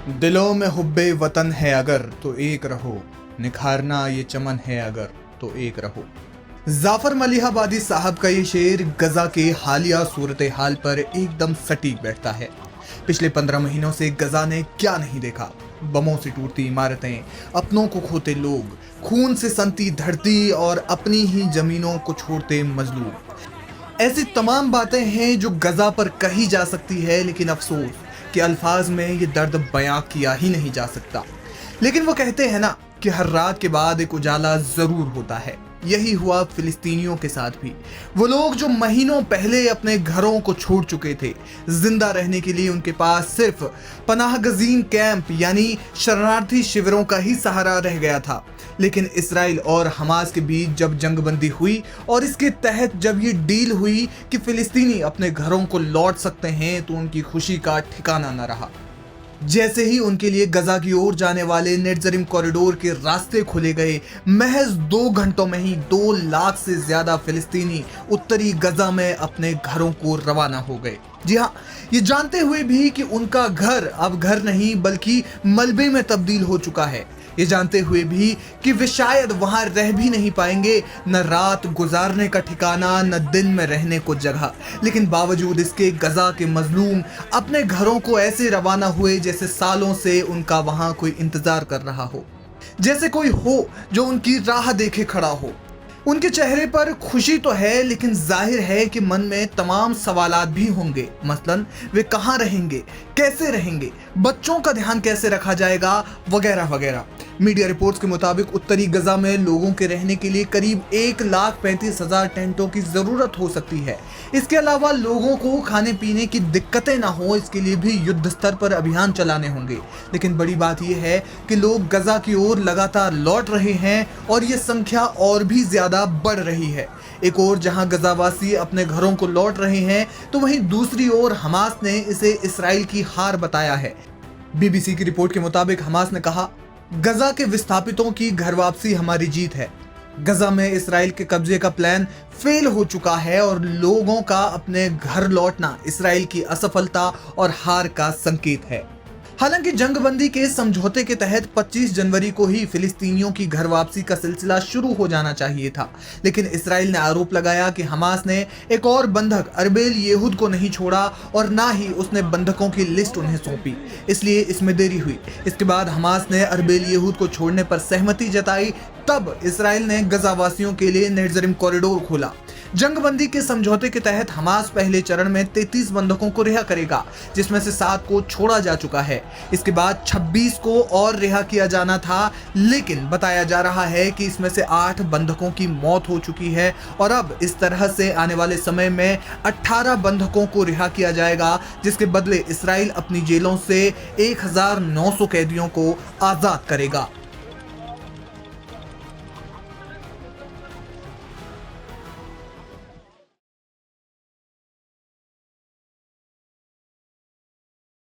दिलों में हुब्बे वतन है अगर तो एक रहो, निखारना ये चमन है अगर तो एक रहो। जाफर मलिहाबादी साहब का ये शेर गजा के हालिया सूरत हाल पर एकदम सटीक बैठता है। पिछले 15 महीनों से गजा ने क्या नहीं देखा। बमों से टूटती इमारतें, अपनों को खोते लोग, खून से सनती धरती और अपनी ही जमीनों को छोड़ते मजलूम। ऐसी तमाम बातें हैं जो गजा पर कही जा सकती है, लेकिन अफसोस कि अल्फाज में ये दर्द बयां किया ही नहीं जा सकता। लेकिन वो कहते हैं ना कि हर रात के बाद एक उजाला जरूर होता है। यही हुआ फिलिस्तीनियों के साथ भी। वो लोग जो महीनों पहले अपने घरों को छोड़ चुके थे, जिंदा रहने के लिए उनके पास सिर्फ पनाहगजीन कैंप यानी शरणार्थी शिविरों का ही सहारा रह गया था। लेकिन इसराइल और हमास के बीच जब जंगबंदी हुई और इसके तहत जब ये डील हुई कि फिलिस्तीनी अपने घरों को लौट सकते हैं, तो उनकी खुशी का ठिकाना न रहा। जैसे ही उनके लिए गजा की ओर जाने वाले नेटजरिम कॉरिडोर के रास्ते खुले गए, महज 2 घंटों में ही 2 लाख से ज्यादा फिलिस्तीनी उत्तरी गजा में अपने घरों को रवाना हो गए। जी हाँ, ये जानते हुए भी कि उनका घर अब घर नहीं बल्कि मलबे में तब्दील हो चुका है। ये जानते हुए भी कि वे शायद वहां रह भी नहीं पाएंगे, न रात गुजारने का ठिकाना, न दिन में रहने को जगह। लेकिन बावजूद इसके गजा के मजलूम अपने घरों को ऐसे रवाना हुए जैसे सालों से उनका वहां कोई इंतजार कर रहा हो, जैसे कोई हो जो उनकी राह देखे खड़ा हो। उनके चेहरे पर खुशी तो है, लेकिन जाहिर है कि मन में तमाम सवालात भी होंगे। मसलन वे कहाँ रहेंगे, कैसे रहेंगे, बच्चों का ध्यान कैसे रखा जाएगा, वगैरह वगैरह। मीडिया रिपोर्ट्स के मुताबिक उत्तरी गजा में लोगों के रहने के लिए करीब 1,35,000 टेंटों की जरूरत हो सकती है। इसके अलावा लोगों को खाने पीने की दिक्कतें ना हो, इसके लिए भी युद्ध स्तर पर अभियान चलाने होंगे। लेकिन बड़ी बात यह है कि लोग गजा की ओर लगातार लौट रहे हैं और ये संख्या और भी ज्यादा बढ़ रही है। एक ओर जहां गजावासी अपने घरों को लौट रहे हैं, तो वहीं दूसरी ओर हमास ने इसे इसराइल की हार बताया है। बीबीसी की रिपोर्ट के मुताबिक हमास ने कहा, गजा के विस्थापितों की घर वापसी हमारी जीत है। गजा में इसराइल के कब्जे का प्लान फेल हो चुका है और लोगों का अपने घर लौटना इसराइल की असफलता और हार का संकेत है। हालांकि जंगबंदी के समझौते के तहत 25 जनवरी को ही फिलिस्तीनियों की घर वापसी का सिलसिला शुरू हो जाना चाहिए था, लेकिन इसराइल ने आरोप लगाया कि हमास ने एक और बंधक अरबेल येहूद को नहीं छोड़ा और ना ही उसने बंधकों की लिस्ट उन्हें सौंपी, इसलिए इसमें देरी हुई। इसके बाद हमास ने अरबेल येहूद को छोड़ने पर सहमति जताई, तब इसराइल ने गजावासियों के लिए नेटजरिम कॉरिडोर खोला। जंगबंदी के समझौते के तहत हमास पहले चरण में 33 बंधकों को रिहा करेगा, जिसमें से 7 को छोड़ा जा चुका है। इसके बाद 26 को और रिहा किया जाना था, लेकिन बताया जा रहा है कि इसमें से 8 बंधकों की मौत हो चुकी है और अब इस तरह से आने वाले समय में 18 बंधकों को रिहा किया जाएगा, जिसके बदले इसराइल अपनी जेलों से 1900 कैदियों को आजाद करेगा।